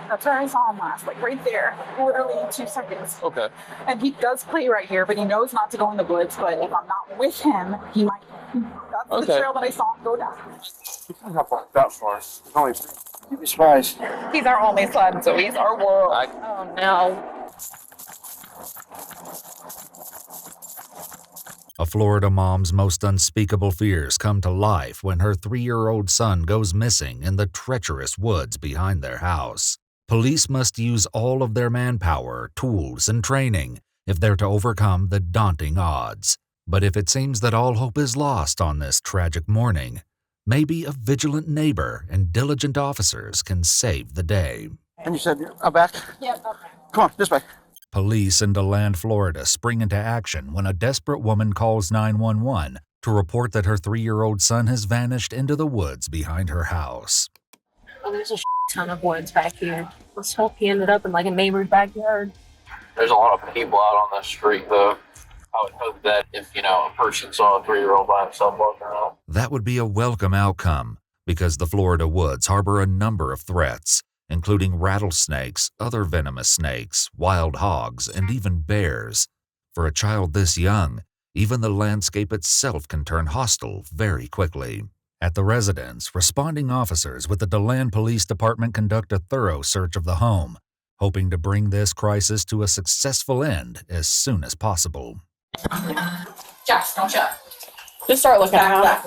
That's where I saw him last, like right there, literally 2 seconds. Okay. And he does play right here, but he knows not to go in the woods. But if I'm not with him, he might. That's the trail that I saw him go down. He's not that far. It's only. You'd be surprised. He's our only son, so he's our world. Oh no. A Florida mom's most unspeakable fears come to life when her 3-year-old son goes missing in the treacherous woods behind their house. Police must use all of their manpower, tools, and training if they're to overcome the daunting odds. But if it seems that all hope is lost on this tragic morning, maybe a vigilant neighbor and diligent officers can save the day. And you said, I'm back? Yep. Okay. Come on, this way. Police in DeLand, Florida spring into action when a desperate woman calls 911 to report that her 3-year-old son has vanished into the woods behind her house. Well, there's a ton of woods back here. Let's hope he ended up in like a neighbor's backyard. There's a lot of people out on the street, though. I would hope that if, a person saw a 3-year-old by himself walking around. That would be a welcome outcome because the Florida woods harbor a number of threats, including rattlesnakes, other venomous snakes, wild hogs, and even bears. For a child this young, even the landscape itself can turn hostile very quickly. At the residence, responding officers with the DeLand Police Department conduct a thorough search of the home, hoping to bring this crisis to a successful end as soon as possible. Jess, don't you? Just start looking around.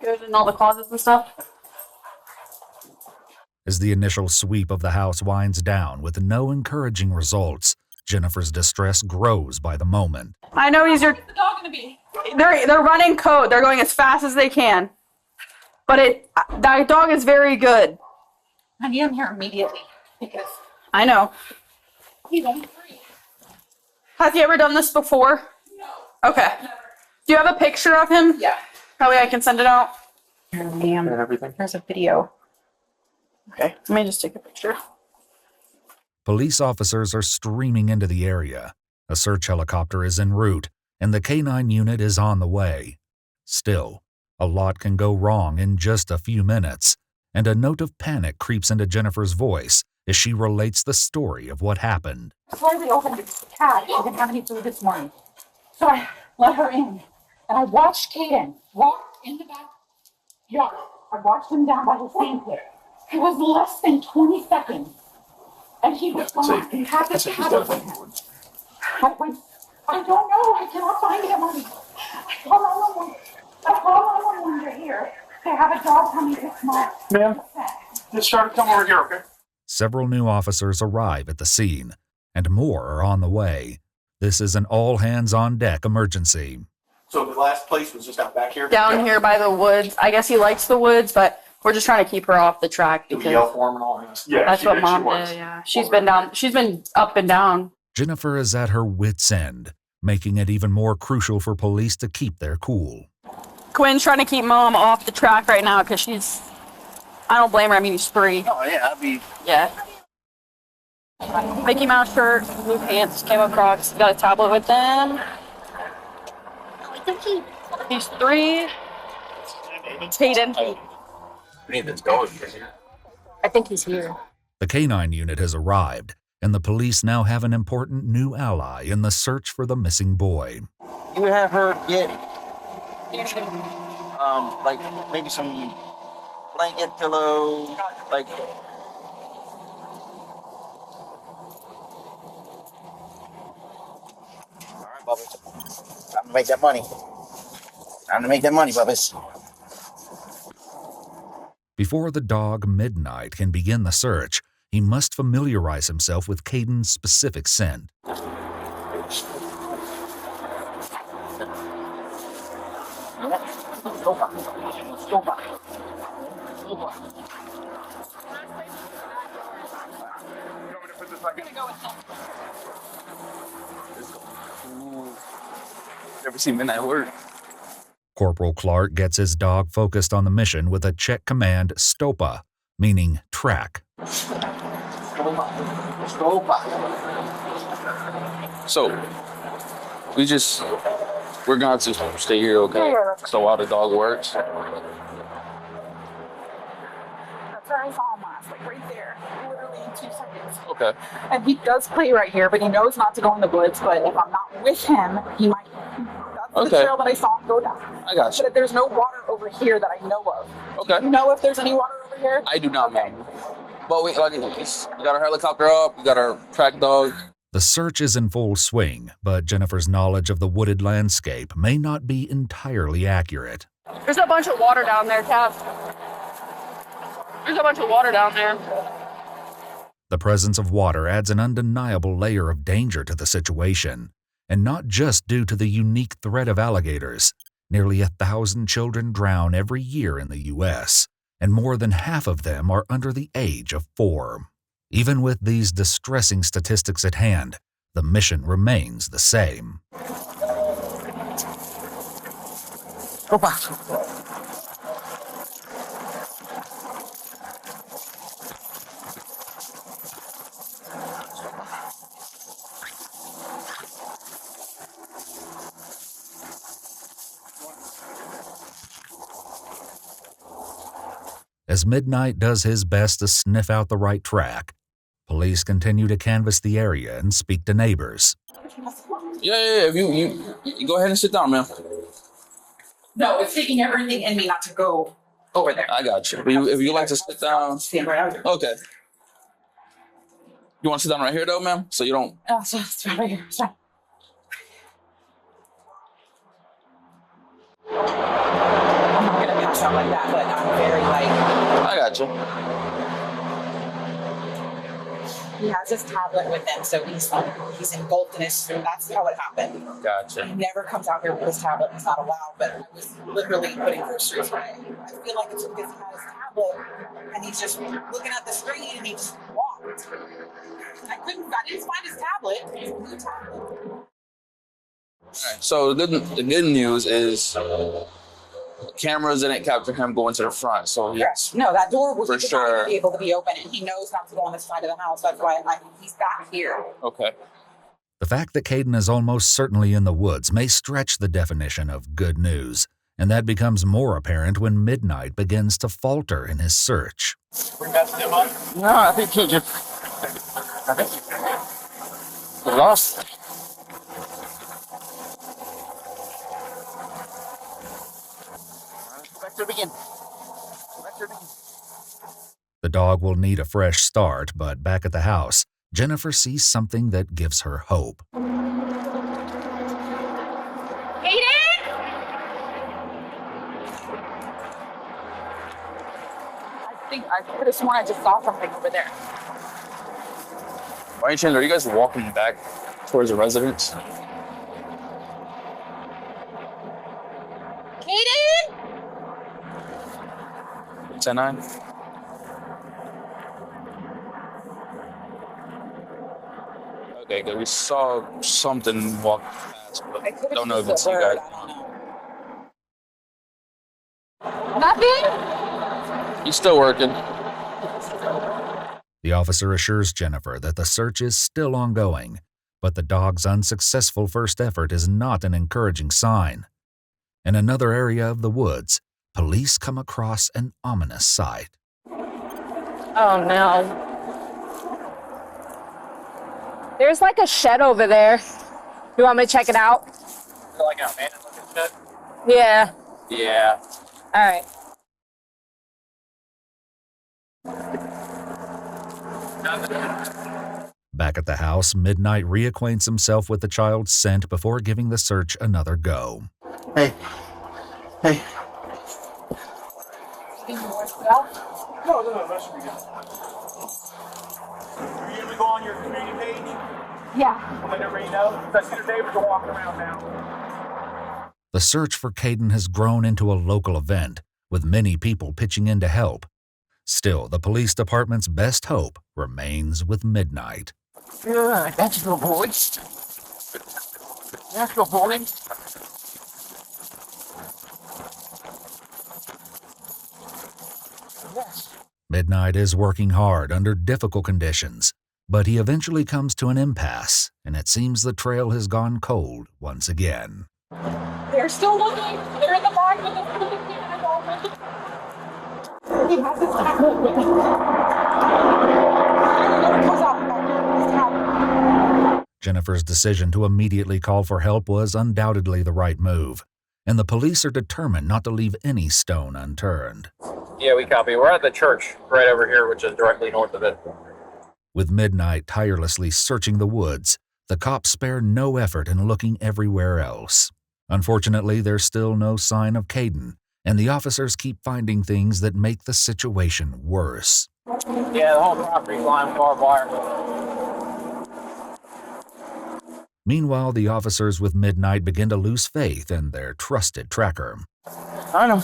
Good in all the closets and stuff. As the initial sweep of the house winds down with no encouraging results, Jennifer's distress grows by the moment. I know he's your. Where's the dog gonna be? They're running code. They're going as fast as they can. But that dog is very good. I need him here immediately because I know. he's only 3. Has he ever done this before? No. Okay. Do you have a picture of him? Yeah. Probably I can send it out. Damn. And everything. There's a video. Okay. Let me just take a picture. Police officers are streaming into the area. A search helicopter is en route, and the K-9 unit is on the way. Still, a lot can go wrong in just a few minutes, and a note of panic creeps into Jennifer's voice as she relates the story of what happened. Slightly opened the cat. She didn't have any food this morning. So I let her in. And I watched Kaden walk in the backyard. I watched him down by the sand pit. It was less than 20 seconds. And he was gone. He had this cat with him. I don't know. I cannot find him. I called 911 to here. They have a dog coming this month. Ma'am, just try to come over here, okay? Several new officers arrive at the scene, and more are on the way. This is an all-hands-on-deck emergency. So the last place was just out back here? Down here by the woods. I guess he likes the woods, but we're just trying to keep her off the track Did we because yell for him and all that? Yeah, that's she what did. mom She was. did. Yeah. She's been down. She's been up and down. Jennifer is at her wit's end, making it even more crucial for police to keep their cool. Quinn's trying to keep mom off the track right now because she's. I don't blame her. I mean, he's 3. Oh, yeah, I'd be... Yeah. Mickey Mouse shirt, blue pants, camo Crocs. Got a tablet with them. He's 3. Hayden. We need this dog. I think he's here. The K-9 unit has arrived, and the police now have an important new ally in the search for the missing boy. You would have her get, like, maybe some blanket, pillow, like... All right, Bubba. Time to make that money. Time to make that money, Bubba. Before the dog Midnight can begin the search, he must familiarize himself with Caden's specific scent. Never seen Midnight work. Corporal Clark gets his dog focused on the mission with a Czech command Stopa, meaning track. So, we're going to stay here, okay? So while the dog works. That's where I saw him last, like right there, literally in 2 seconds. Okay. And he does play right here, but he knows not to go in the woods. But if I'm not with him, he might. That's the Okay. trail that I saw him go down. I got you. But there's no water over here that I know of. Okay. You know if there's any water over here? I do not know. But we got our helicopter up, we got our track dog. The search is in full swing, but Jennifer's knowledge of the wooded landscape may not be entirely accurate. There's a bunch of water down there, Tav. There's a bunch of water down there. The presence of water adds an undeniable layer of danger to the situation, and not just due to the unique threat of alligators. Nearly 1,000 children drown every year in the U.S., and more than half of them are under the age of 4. Even with these distressing statistics at hand, the mission remains the same. Go back. As Midnight does his best to sniff out the right track, police continue to canvass the area and speak to neighbors. Yeah. If you go ahead and sit down, man. No, it's taking everything in me not to go over there. I got you. If you like to sit down. Stand right out here. Okay. You want to sit down right here, though, ma'am? So you don't. Oh, so it's right here. Sorry. I'm not gonna do something like that, but I'm very like. I got you. He has his tablet with him, so he's engulfed in his. That's how it happened. He Gotcha. never comes out here with his tablet. He's not allowed. But I was literally putting groceries away. I feel like it's because he had his tablet and he's just looking at the screen and he just walked. I didn't find his tablet. His blue tablet. All right. So the good news is cameras didn't capture him going to the front. So yes. No, that door was For not sure. even be able to be open, and he knows not to go on this side of the house. That's why he's back here. Okay. The fact that Caden is almost certainly in the woods may stretch the definition of good news, and that becomes more apparent when Midnight begins to falter in his search. We messed him up. No, I think he just. I think he lost. Back to the beginning. Back to the beginning. The dog will need a fresh start, but back at the house, Jennifer sees something that gives her hope. I could have sworn I just saw something over there. By any chance, are you guys walking back towards the residence? Kaden! 10-9? Okay, good. We saw something walk past, but I could don't have know if it's you bird. guys. I don't know. Nothing? He's still working. The officer assures Jennifer that the search is still ongoing, but the dog's unsuccessful first effort is not an encouraging sign. In another area of the woods, police come across an ominous sight. Oh no. There's like a shed over there. You want me to check it out? Like an abandoned looking shit. Yeah. Yeah. All right. Back at the house, Midnight reacquaints himself with the child's scent before giving the search another go. Hey. Hey. No, that should be good. Are you gonna go on your community page? Yeah. I'll let everybody know. I see the neighbors are walking around now. The search for Caden has grown into a local event, with many people pitching in to help. Still, the police department's best hope remains with Midnight. Yeah, that's your boy. That's your boy. Midnight is working hard under difficult conditions, but he eventually comes to an impasse, and it seems the trail has gone cold once again. They're still looking. They're in the back with the kid and all with it. He has his tablet with him. Jennifer's decision to immediately call for help was undoubtedly the right move, and the police are determined not to leave any stone unturned. Yeah, we copy. We're at the church right over here, which is directly north of it. With Midnight tirelessly searching the woods, the cops spare no effort in looking everywhere else. Unfortunately, there's still no sign of Caden, and the officers keep finding things that make the situation worse. Yeah, the whole property line barbed wire. Meanwhile, the officers with Midnight begin to lose faith in their trusted tracker. I know.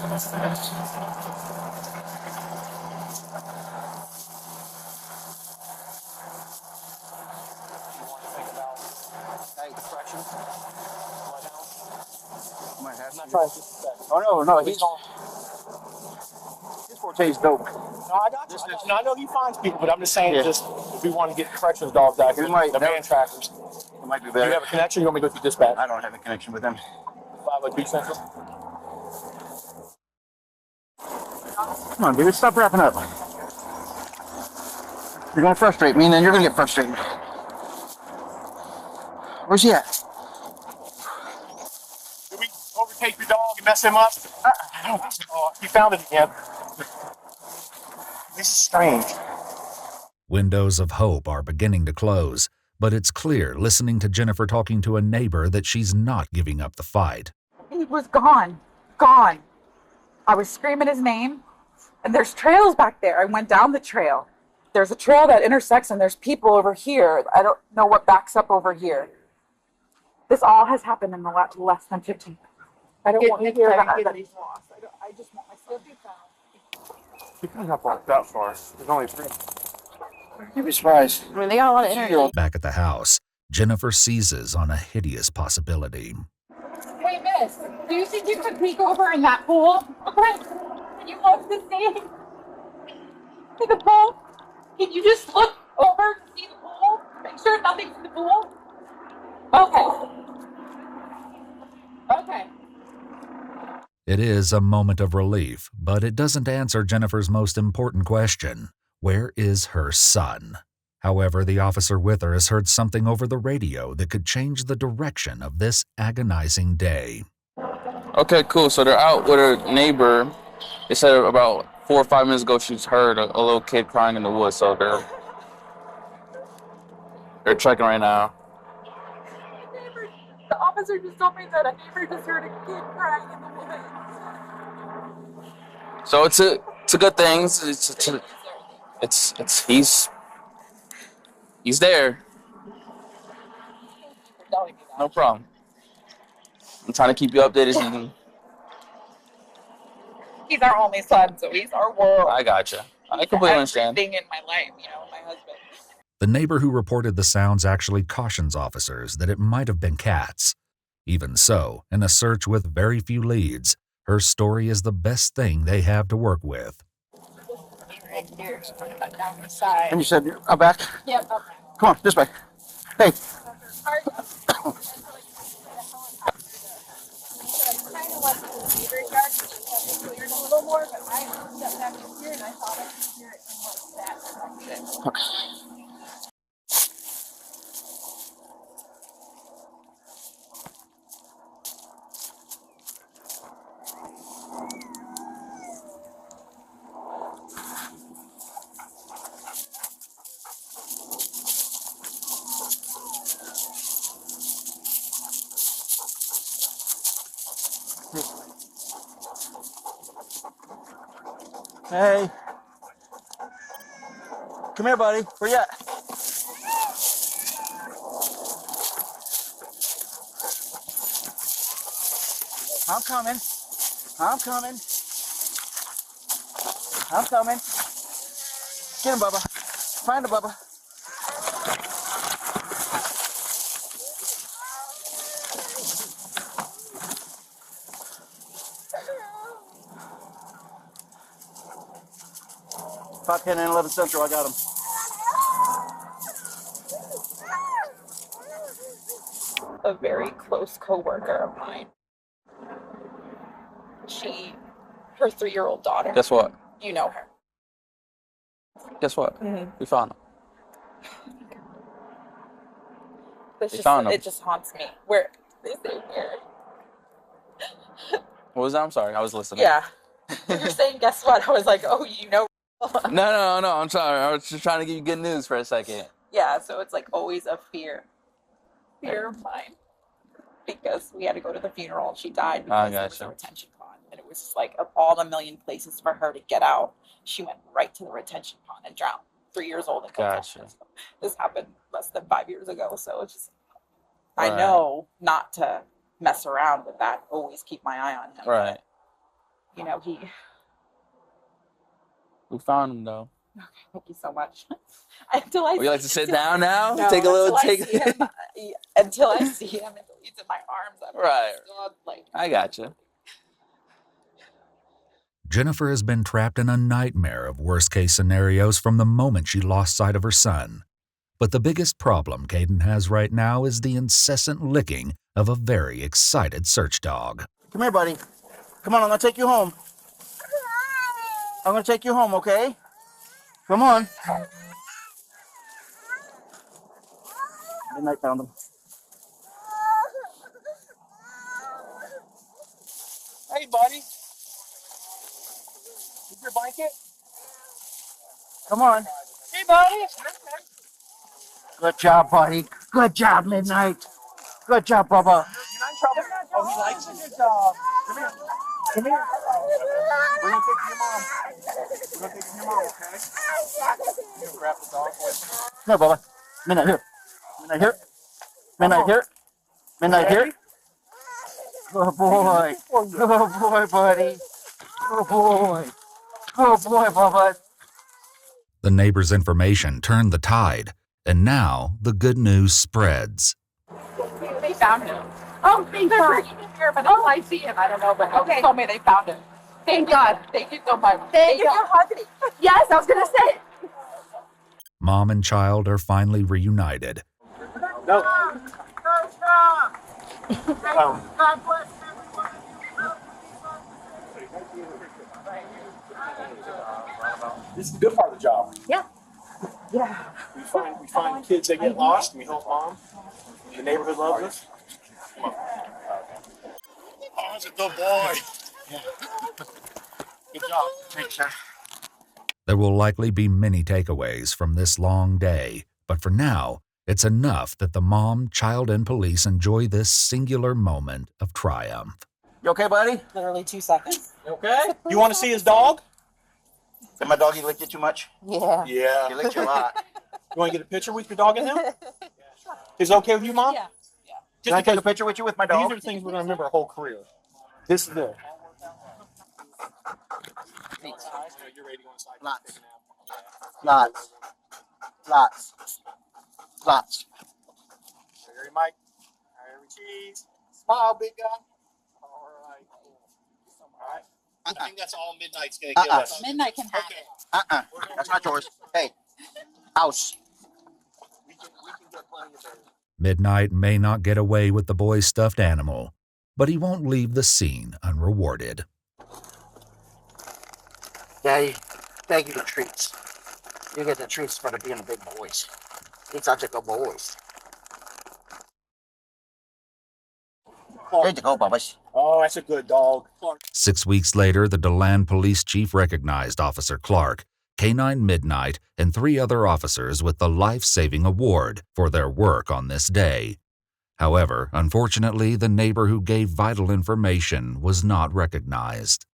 Oh no, he's his forte is dope. No, I got you. No, I know he finds people, but I'm just saying, just if we want to get corrections dogs out here, the van trackers. It might be Do better. you have a connection? You want me to go through dispatch? I don't have a connection with them. 502 Central. Come on, dude, stop wrapping up. You're gonna frustrate me, and then you're gonna get frustrated. Where's he at? Did we overtake your dog and mess him up? Oh, he found it again. This is strange. Windows of hope are beginning to close, but it's clear listening to Jennifer talking to a neighbor that she's not giving up the fight. He was gone. Gone. I was screaming his name, and there's trails back there. I went down the trail. There's a trail that intersects, and there's people over here. I don't know what backs up over here. This all has happened in the less than 15 minutes. I don't want to hear that he's lost. I just want my stuff to be found. He couldn't have walked that far. There's only 3. You'd be surprised. I mean, they got a lot of energy. Back at the house, Jennifer seizes on a hideous possibility. Hey, miss, do you think you could peek over in that pool? Okay. Can you look to see? See the pool? Can you just look over to see the pool? Make sure nothing's in the pool? Okay. Okay. It is a moment of relief, but it doesn't answer Jennifer's most important question. Where is her son? However, the officer with her has heard something over the radio that could change the direction of this agonizing day. Okay, cool. So they're out with her neighbor. They said about 4 or 5 minutes ago she's heard a little kid crying in the woods. So they're checking right now. The officer just told me that a neighbor just heard a kid crying in the woods. So it's a good thing. He's there. No problem. I'm trying to keep you updated. So you can, He's our only son, so he's our world. I gotcha. I completely understand. Everything in my life, my husband. The neighbor who reported the sounds actually cautions officers that it might have been cats. Even so, in a search with very few leads, her story is the best thing they have to work with. Right here, down the side. And you said I'm back. Yep. Come on, this way. Hey. Okay. Hey. Come here, buddy. Where you at? I'm coming. I'm coming. I'm coming. Get him, Bubba. Find him, Bubba. 5, 10, and 11 Central. I got them. A very close coworker of mine. Her 3-year-old daughter. Guess what? You know her. Guess what? Mhm. We found him. It's They just, found him. it just haunts me. Where is it? Where? What was that? I'm sorry. I was listening. Yeah. You're saying, guess what? I was like, oh, you know. No. I'm sorry. I was just trying to give you good news for a second. Yeah, so it's like always a fear of mine, because we had to go to the funeral and she died because there was a gotcha. retention pond, and it was just like, of all the million places for her to get out, she went right to the retention pond and drowned. 3 years old and Gotcha. So this happened less than 5 years ago, so it's just I Right. know not to mess around with that. Always keep my eye on him. Right. You know, We found him though. thank you so much. Until I Would you like to sit down now? No, Take a little. until I Take. see him, until I see him and he's in my arms. I'm Right. still, like, I got you. Jennifer has been trapped in a nightmare of worst-case scenarios from the moment she lost sight of her son. But the biggest problem Caden has right now is the incessant licking of a very excited search dog. Come here, buddy. Come on, I'm gonna take you home. I'm gonna take you home, okay? Come on. Midnight found him. Hey, buddy. Is your blanket? Come on. Hey, buddy. Good job, buddy. Good job, Midnight. Good job, Bubba. You're not in trouble. Oh, he likes you. Good job. Come here. Come here. We're gonna take you to your mom. We're gonna take you to your mom, okay? You gonna grab the dog away from her? Here, Bubba. Midnight here. Midnight here. Midnight here. Midnight here. Good boy. Good boy, buddy. Good boy. Good boy, Bubba. The neighbor's information turned the tide, and now the good news spreads. they found him. Oh, thank God. Here, but until I see him, I don't know. But okay, told me they found him. Thank God. Thank you so much. Thank you. Yes, I was gonna say. Mom and child are finally reunited. No. This is the good part of the job. Yeah. Yeah. We find kids that get lost, and we help mom. The neighborhood loves us. Come on. Oh, that's a good boy. Good job. Thanks, sir. There will likely be many takeaways from this long day, but for now, it's enough that the mom, child, and police enjoy this singular moment of triumph. You okay, buddy? Literally 2 seconds. Okay. You want to see his dog? Did my doggy lick you too much? Yeah. Yeah. He licked you a lot. You want to get a picture with your dog and him? Is it okay with you, Mom? Yeah. Can I take a picture with you with my These dog? are the things we're going to remember our whole career. This is it. You're ready to go inside. Lots. Lots. Lots. Lots. Ready, Mike? All right, cheese. Smile, big guy. All right. All right. I think that's all Midnight's going to give us. Midnight can have it. That's not yours. Hey. House. We can get plenty of those. Midnight may not get away with the boy's stuffed animal, but he won't leave the scene unrewarded. Daddy, thank you for treats. You get the treats for being the big boys. You're such a good boys. There you go, Bubba's. Oh, that's a good dog. 6 weeks later, the DeLand police chief recognized Officer Clark, K-9 Midnight, and 3 other officers with the life-saving award for their work on this day. However, unfortunately, the neighbor who gave vital information was not recognized.